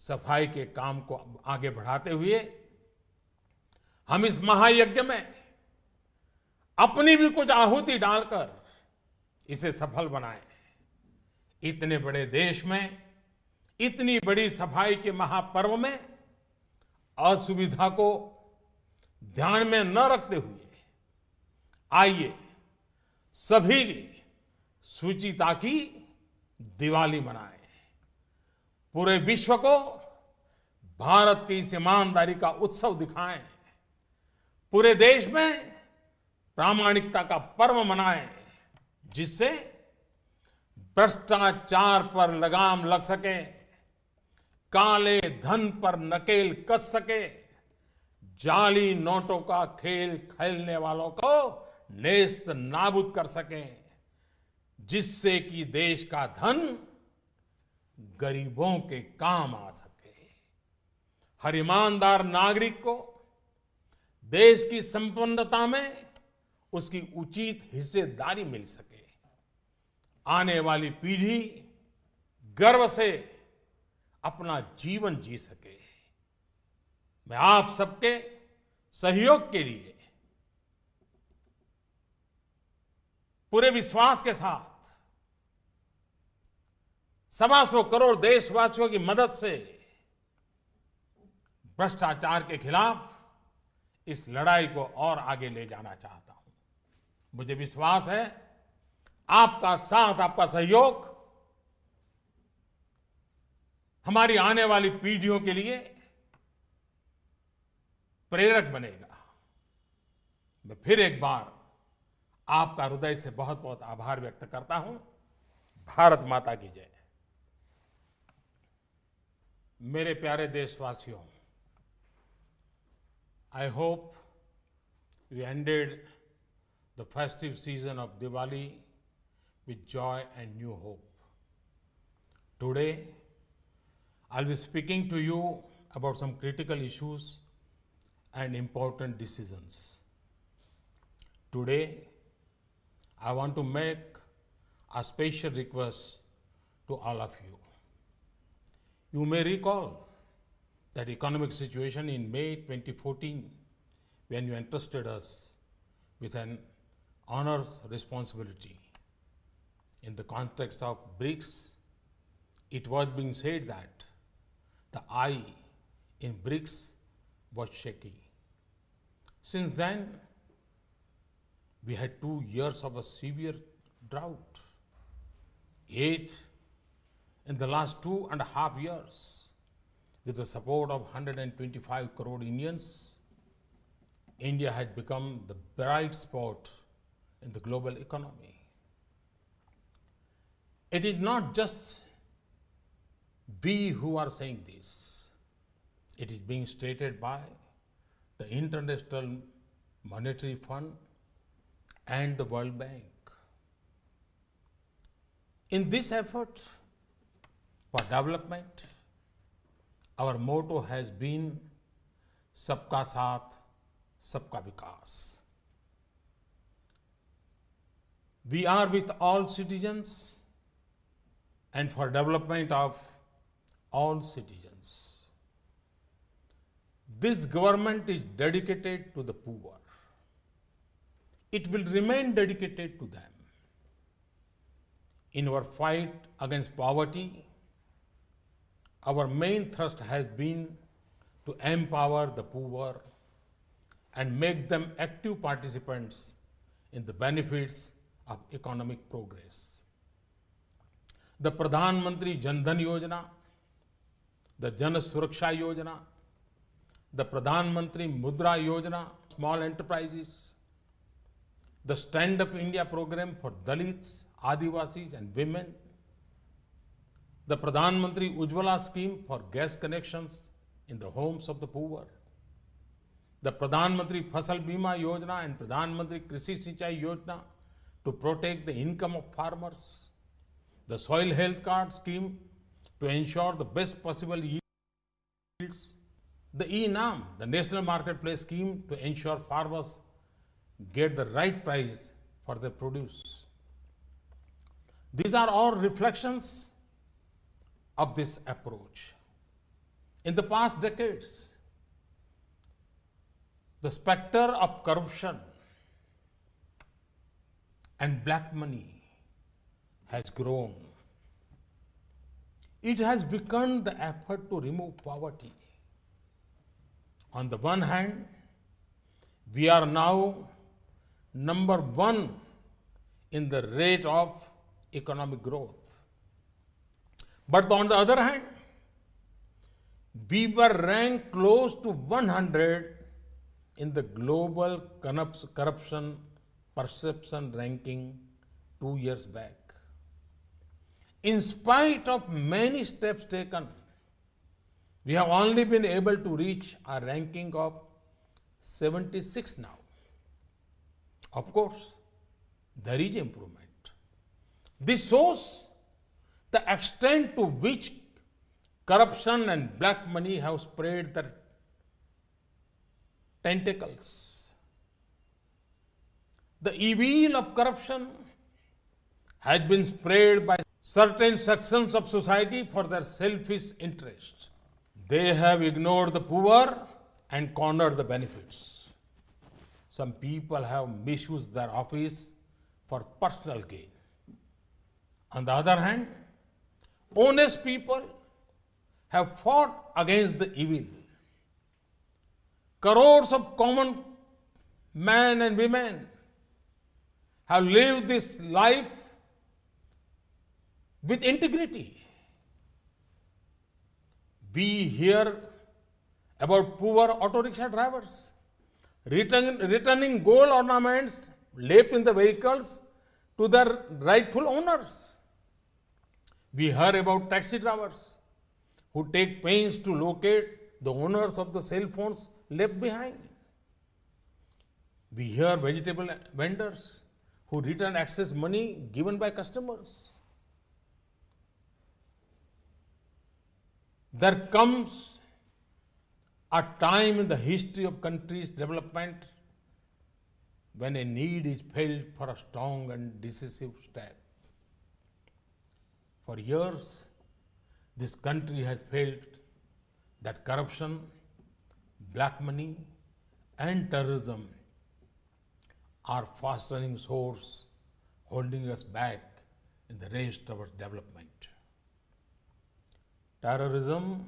सफाई के काम को आगे बढ़ाते हुए हम इस महायज्ञ में अपनी भी कुछ आहुति डालकर इसे सफल बनाएं। इतने बड़े देश में इतनी बड़ी सफाई के महापर्व में असुविधा को ध्यान में न रखते हुए आइए सभी शुचिता की दिवाली मनाएं। पूरे विश्व को भारत की इस ईमानदारी का उत्सव दिखाएं। पूरे देश में प्रामाणिकता का पर्व मनाएं, जिससे भ्रष्टाचार पर लगाम लग सके, काले धन पर नकेल कस सके, जाली नोटों का खेल खेलने वालों को नेस्त नाबूद कर सके, जिससे कि देश का धन गरीबों के काम आ सके। हर ईमानदार नागरिक को देश की संपन्नता में उसकी उचित हिस्सेदारी मिल सके, आने वाली पीढ़ी गर्व से अपना जीवन जी सके। मैं आप सबके सहयोग के लिए पूरे विश्वास के साथ 125 करोड़ देशवासियों की मदद से भ्रष्टाचार के खिलाफ इस लड़ाई को और आगे ले जाना चाहता हूं। मुझे विश्वास है आपका साथ, आपका सहयोग हमारी आने वाली पीढ़ियों के लिए प्रेरक बनेगा। मैं फिर एक बार आपका हृदय से बहुत बहुत आभार व्यक्त करता हूं। भारत माता की जय। मेरे प्यारे देशवासियों, I hope we ended the festive season of Diwali with joy and new hope. Today, I'll be speaking to you about some critical issues and important decisions. Today, I want to make a special request to all of you. You may recall that economic situation in May 2014, when you entrusted us with an honors responsibility. In the context of BRICS, it was being said that the eye in BRICS was shaky. Since then, we had 2 years of a severe drought. Yet, in the last 2.5 years, with the support of 125 crore Indians, India has become the bright spot in the global economy. It is not just we who are saying this. It is being stated by the International Monetary Fund and the World Bank. In this effort for development, our motto has been Sabka Saath, Sabka Vikas. We are with all citizens and for development of all citizens. This government is dedicated to the poor. It will remain dedicated to them. In our fight against poverty, our main thrust has been to empower the poor and make them active participants in the benefits of economic progress. The Pradhan Mantri Jan Dhan Yojana, the Jan Suraksha Yojana, the Pradhan Mantri Mudra Yojana, small enterprises, the Stand Up India program for Dalits, Adivasis and women, the Pradhan Mantri Ujjwala scheme for gas connections in the homes of the poor, the Pradhan Mantri Fasal Bima Yojana and Pradhan Mantri Krishi Sinchai Yojana to protect the income of farmers, the Soil Health Card scheme to ensure the best possible yields, the E-NAM, the National Marketplace scheme to ensure farmers get the right price for their produce. These are all reflections of this approach. In the past decades, the specter of corruption and black money has grown. It has begun the effort to remove poverty. On the one hand, we are now number one in the rate of economic growth. But on the other hand, we were ranked close to 100 in the global corruption perception ranking 2 years back. In spite of many steps taken, we have only been able to reach a ranking of 76 now. Of course, there is improvement. This shows the extent to which corruption and black money have spread their tentacles. The evil of corruption has been spread by certain sections of society for their selfish interests. They have ignored the poor and cornered the benefits. Some people have misused their office for personal gain. On the other hand, honest people have fought against the evil. Crores of common men and women have lived this life with integrity. We hear about poor auto rickshaw drivers returning gold ornaments left in the vehicles to their rightful owners. We hear about taxi drivers who take pains to locate the owners of the cell phones left behind. We hear vegetable vendors who return excess money given by customers. There comes a time in the history of country's development when a need is felt for a strong and decisive step. For years, this country has felt that corruption, black money, and terrorism are fast-running swords holding us back in the race towards development. Terrorism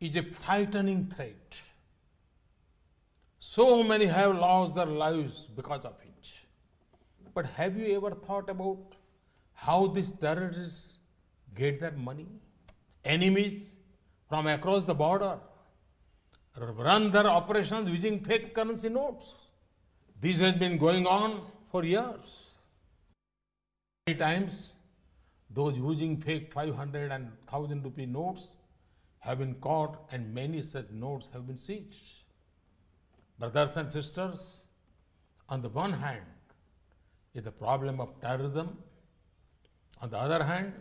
is a frightening threat. So many have lost their lives because of it. But have you ever thought about how these terrorists get their money? Enemies from across the border run their operations using fake currency notes. This has been going on for years. Many times, those using fake 500 and 1000 rupee notes have been caught and many such notes have been seized. Brothers and sisters, on the one hand is the problem of terrorism. On the other hand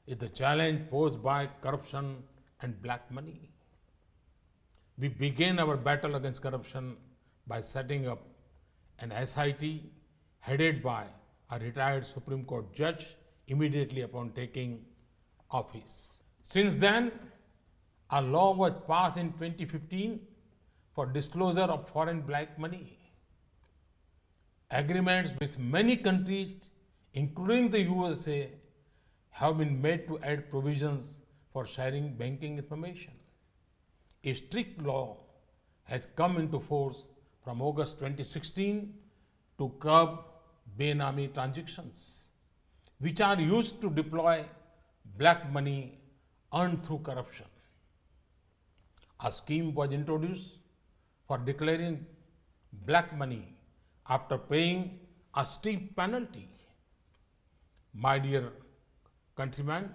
is the challenge posed by corruption and black money. We began our battle against corruption by setting up an SIT headed by a retired Supreme Court judge immediately upon taking office. Since then, a law was passed in 2015 for disclosure of foreign black money. Agreements with many countries, including the USA, have been made to add provisions for sharing banking information. A strict law has come into force from August 2016 to curb Benami transactions, which are used to deploy black money earned through corruption. A scheme was introduced for declaring black money after paying a steep penalty. My dear countrymen,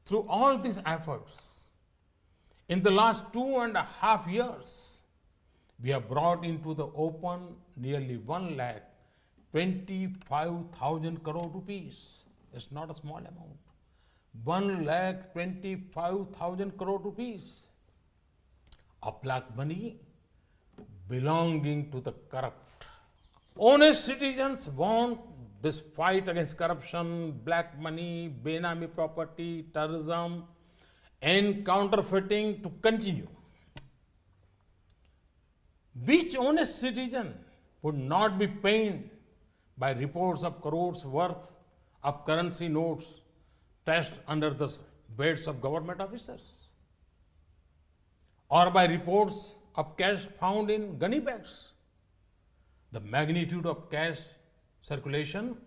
through all these efforts, in the last 2.5 years, we have brought into the open nearly 1,25,000 crore rupees. It's not a small amount. 1,25,000 crore rupees of black money belonging to the corrupt. Honest citizens want this fight against corruption, black money, benami property, terrorism, and counterfeiting to continue. Which honest citizen would not be pained by reports of crores worth of currency notes stashed under the beds of government officers? Or by reports of cash found in gunny bags? The magnitude of cash circulation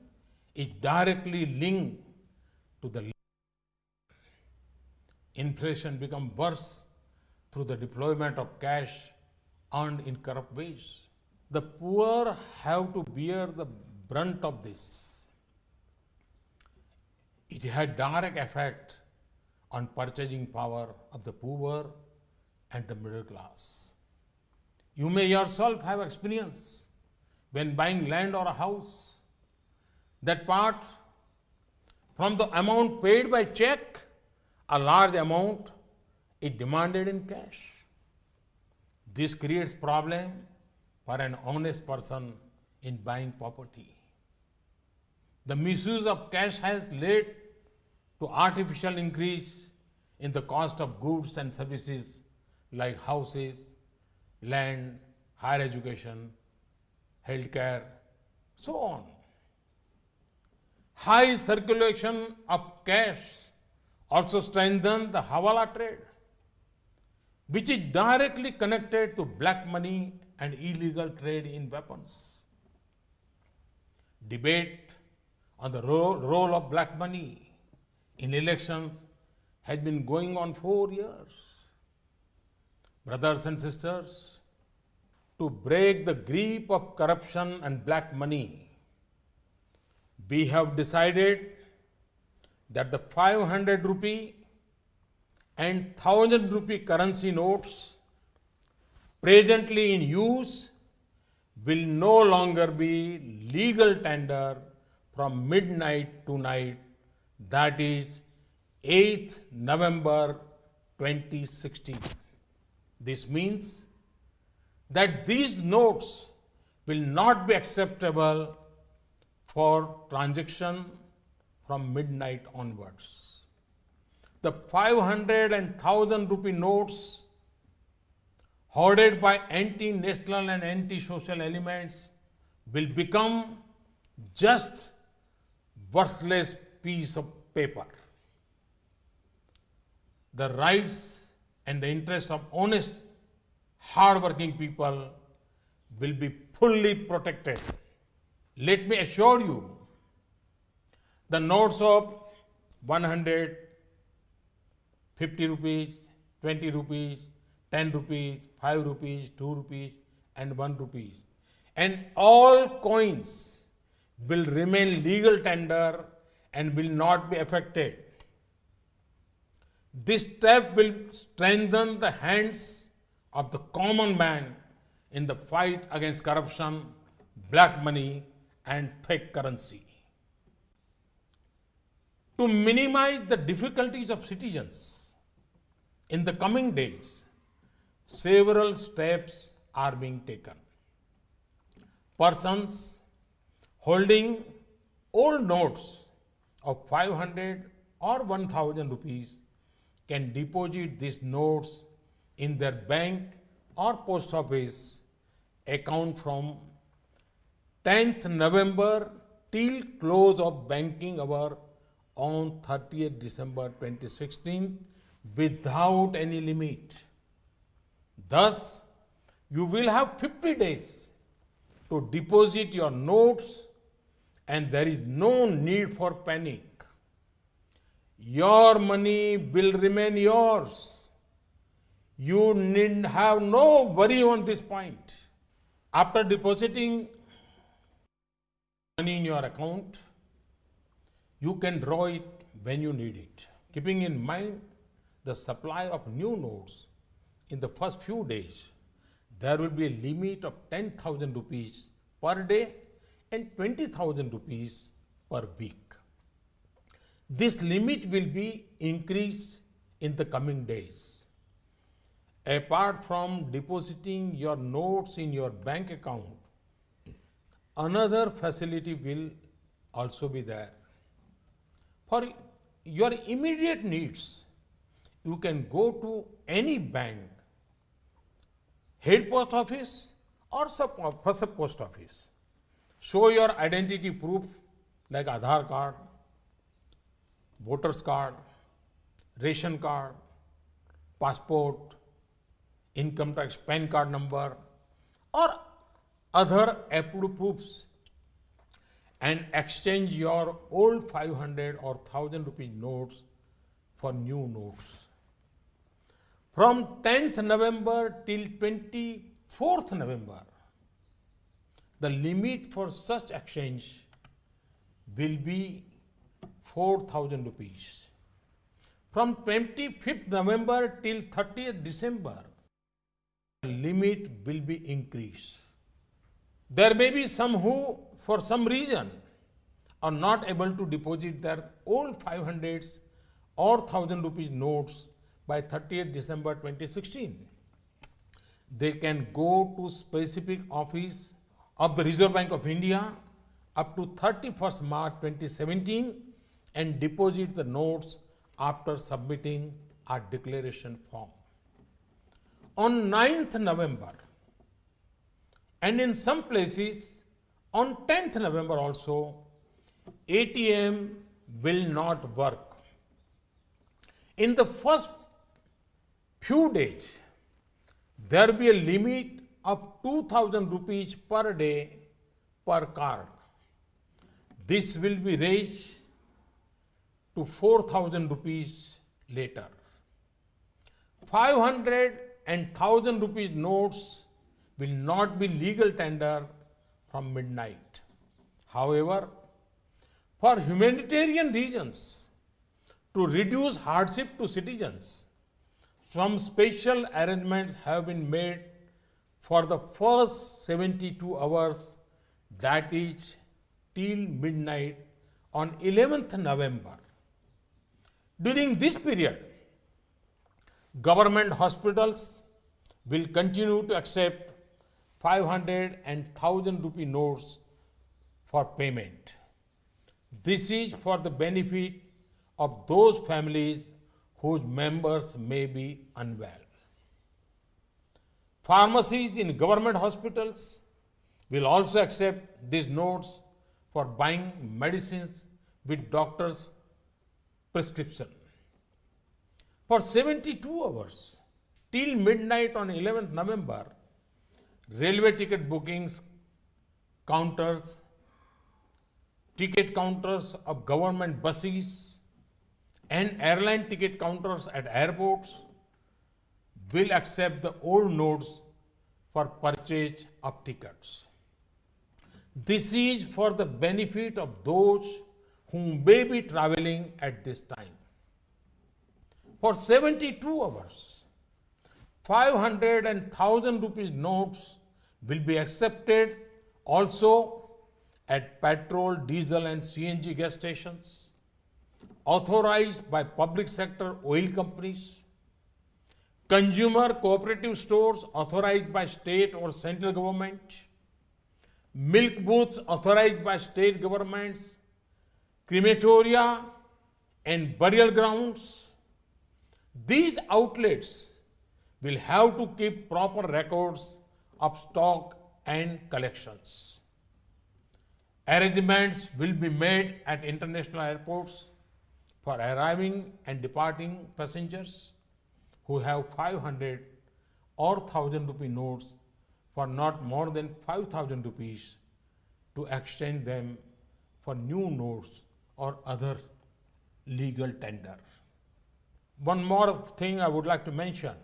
is directly linked to the inflation become worse through the deployment of cash earned in corrupt ways. The poor have to bear the brunt of this. It had direct effect on purchasing power of the poor and the middle class. You may yourself have experience when buying land or a house, that part from the amount paid by check, a large amount is demanded in cash. This creates problem for an honest person in buying property. The misuse of cash has led to artificial increase in the cost of goods and services like houses, land, higher education, healthcare, so on. High circulation of cash also strengthens the Hawala trade, which is directly connected to black money and illegal trade in weapons. Debate on the role of black money in elections has been going on for years. Brothers and sisters, to break the grip of corruption and black money, we have decided that the 500 rupee and 1000 rupee currency notes presently in use will no longer be legal tender from midnight to night, that is 8th November 2016. This means that these notes will not be acceptable for transaction from midnight onwards. The 500 and 1000 rupee notes hoarded by anti-national and anti-social elements will become just worthless piece of paper. The rights and the interests of honest, hard-working people will be fully protected. Let me assure you, the notes of 100, 50 rupees, 20 rupees, 10 rupees, 5 rupees, 2 rupees, and 1 rupees, and all coins will remain legal tender and will not be affected. This step will strengthen the hands of the common man in the fight against corruption, black money, and fake currency. To minimize the difficulties of citizens, in the coming days, several steps are being taken. Persons holding old notes of 500 or 1000 rupees can deposit these notes in their bank or post office account from 10th November till close of banking hour on 30th December 2016 without any limit. Thus, you will have 50 days to deposit your notes and there is no need for panic. Your money will remain yours. You need have no worry on this point. After depositing money in your account, you can draw it when you need it. Keeping in mind the supply of new notes in the first few days, there will be a limit of 10,000 rupees per day and 20,000 rupees per week. This limit will be increased in the coming days. Apart from depositing your notes in your bank account, another facility will also be there. For your immediate needs, you can go to any bank, head post office or sub post office. Show your identity proof like Aadhaar card, voter's card, ration card, passport, income tax, PAN card number, or other approved proofs, and exchange your old 500 or 1000 rupee notes for new notes. From 10th November till 24th November, the limit for such exchange will be 4,000 rupees. From 25th November till 30th December, the limit will be increased. There may be some who, for some reason, are not able to deposit their old 500s or 1000 rupees notes by 30th December 2016. They can go to specific office of the Reserve Bank of India up to 31st March 2017 and deposit the notes after submitting a declaration form. On 9th November, and in some places on 10th November also, ATM will not work. In the first few days, there will be a limit of 2,000 rupees per day per card. This will be raised to 4,000 rupees later. 500 and 1,000 rupees notes will not be legal tender from midnight. However, for humanitarian reasons, to reduce hardship to citizens, some special arrangements have been made for the first 72 hours, that is till midnight on 11th November. During this period, government hospitals will continue to accept 500 and 1,000 rupee notes for payment. This is for the benefit of those families whose members may be unwell. Pharmacies in government hospitals will also accept these notes for buying medicines with doctor's prescription. For 72 hours, till midnight on 11th November, railway ticket bookings counters, ticket counters of government buses, and airline ticket counters at airports will accept the old notes for purchase of tickets. This is for the benefit of those who may be traveling at this time. For 72 hours, 500 and 1,000 rupees notes will be accepted also at petrol, diesel and CNG gas stations, authorized by public sector oil companies, consumer cooperative stores authorized by state or central government, milk booths authorized by state governments, crematoria and burial grounds. These outlets will have to keep proper records of stock and collections. Arrangements will be made at international airports for arriving and departing passengers who have 500 or 1,000 rupee notes for not more than 5,000 rupees to exchange them for new notes or other legal tender. One more thing I would like to mention.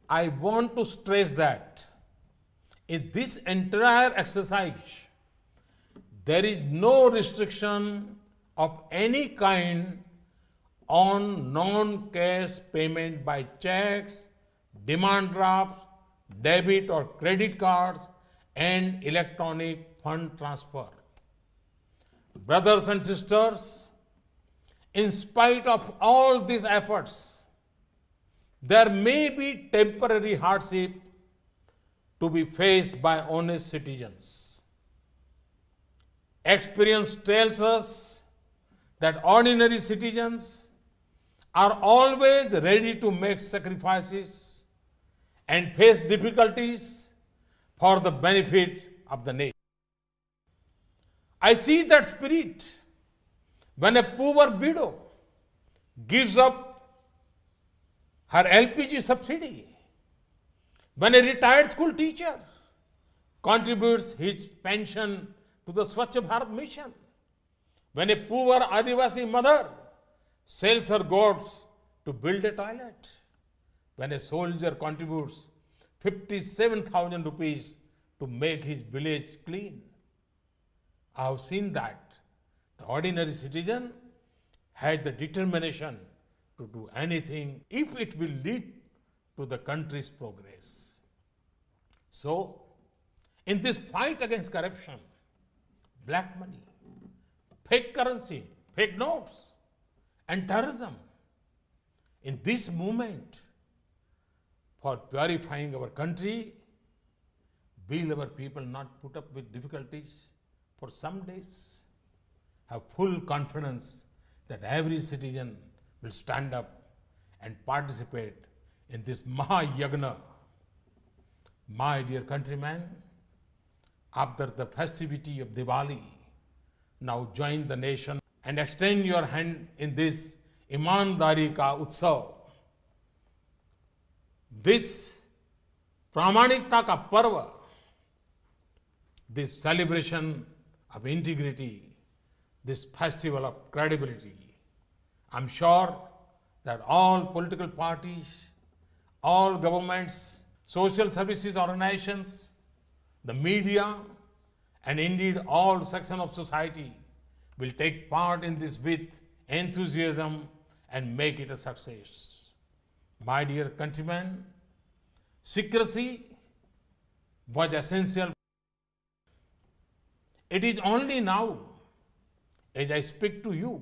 I want to stress that in this entire exercise, there is no restriction of any kind on non-cash payment by checks, demand drafts, debit or credit cards, and electronic fund transfer. Brothers and sisters, in spite of all these efforts, there may be temporary hardship to be faced by honest citizens. Experience tells us that ordinary citizens are always ready to make sacrifices and face difficulties for the benefit of the nation. I see that spirit when a poor widow gives up her LPG subsidy, when a retired school teacher contributes his pension to the Swachh Bharat mission, when a poor Adivasi mother sells her goats to build a toilet, when a soldier contributes 57,000 rupees to make his village clean. I have seen that the ordinary citizen had the determination to do anything if it will lead to the country's progress. So, in this fight against corruption, black money, fake currency, fake notes, and terrorism, in this movement for purifying our country, will our people not put up with difficulties for some days? Have full confidence that every citizen will stand up and participate in this Mahayagna. My dear countrymen, after the festivity of Diwali, now join the nation and extend your hand in this Imandari Ka Utsav. This Pramanikta Ka Parva, this celebration of integrity, this festival of credibility. I'm sure that all political parties, all governments, social services organizations, the media, and indeed all sections of society will take part in this with enthusiasm and make it a success. My dear countrymen, secrecy was essential. It is only now, as I speak to you,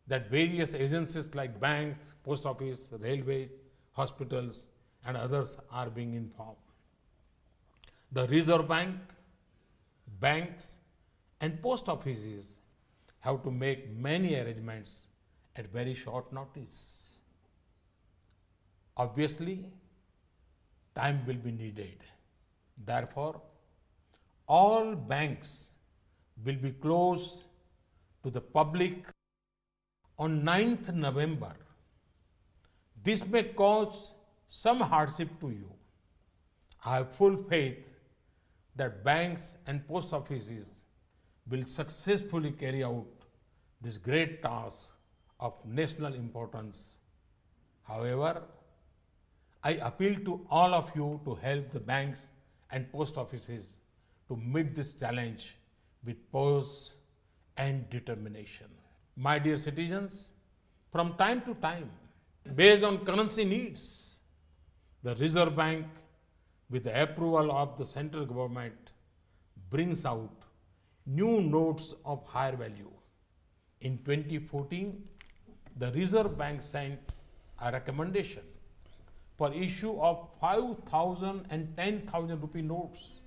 that various agencies like banks, post office, railways, hospitals, and others are being informed. The Reserve Bank, banks, and post offices have to make many arrangements at very short notice. Obviously, time will be needed. Therefore, all banks will be closed to the public on 9th November. This may cause some hardship to you. I have full faith that banks and post offices will successfully carry out this great task of national importance. However, I appeal to all of you to help the banks and post offices to meet this challenge with poise and determination. My dear citizens, from time to time, based on currency needs, the Reserve Bank, with the approval of the central government, brings out new notes of higher value. In 2014, the Reserve Bank sent a recommendation for issue of 5,000 and 10,000 rupee notes.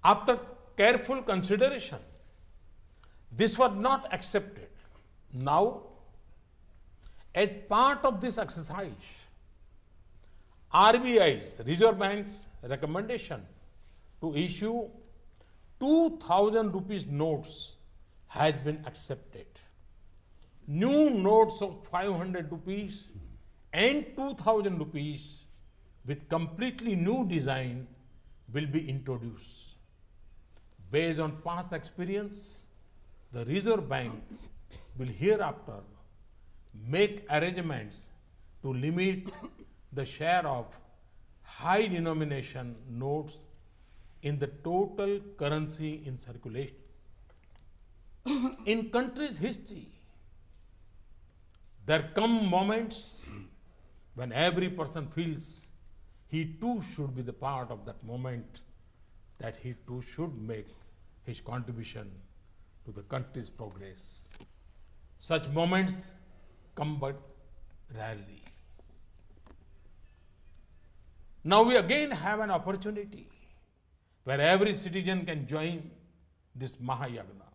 After careful consideration, this was not accepted. Now, as part of this exercise, RBI's, Reserve Bank's recommendation to issue 2,000 rupees notes has been accepted. New notes of 500 rupees and 2,000 rupees with completely new design will be introduced. Based on past experience, the Reserve Bank will hereafter make arrangements to limit the share of high denomination notes in the total currency in circulation. In country's history, there come moments when every person feels he too should be the part of that moment, that he too should make his contribution to the country's progress. Such moments come but rarely. Now we again have an opportunity where every citizen can join this Mahayagna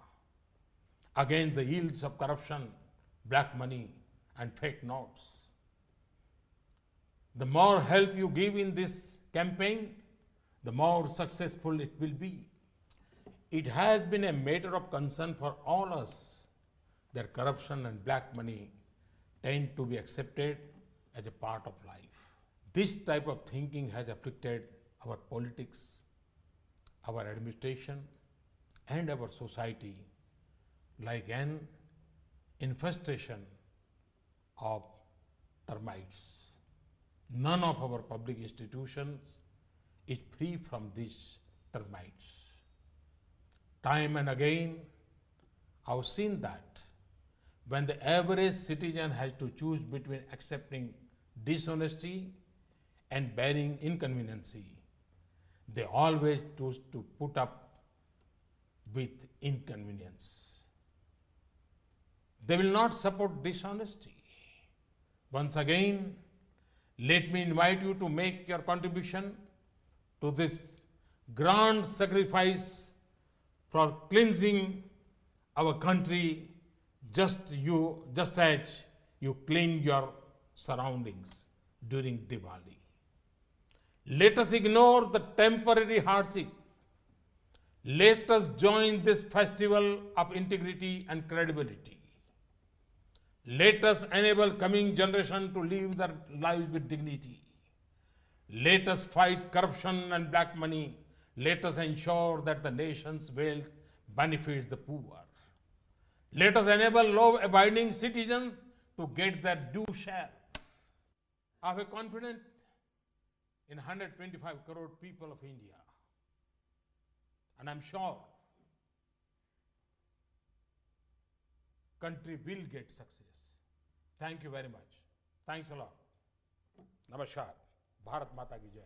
against the ills of corruption, black money, and fake notes. The more help you give in this campaign, the more successful it will be. It has been a matter of concern for all us that corruption and black money tend to be accepted as a part of life. This type of thinking has afflicted our politics, our administration, and our society like an infestation of termites. None of our public institutions is free from these termites. Time and again, I've seen that when the average citizen has to choose between accepting dishonesty and bearing inconvenience, they always choose to put up with inconvenience. They will not support dishonesty. Once again, let me invite you to make your contribution to this grand sacrifice for cleansing our country, just as you clean your surroundings during Diwali. Let us ignore the temporary hardship. Let us join this festival of integrity and credibility. Let us enable coming generation to live their lives with dignity. Let us fight corruption and black money. Let us ensure that the nation's wealth benefits the poor. Let us enable law-abiding citizens to get their due share. I have confidence in 125 crore people of India. And I'm sure country will get success. Thank you very much. Thanks a lot. Namaskar. Bharat Mata ki Jai.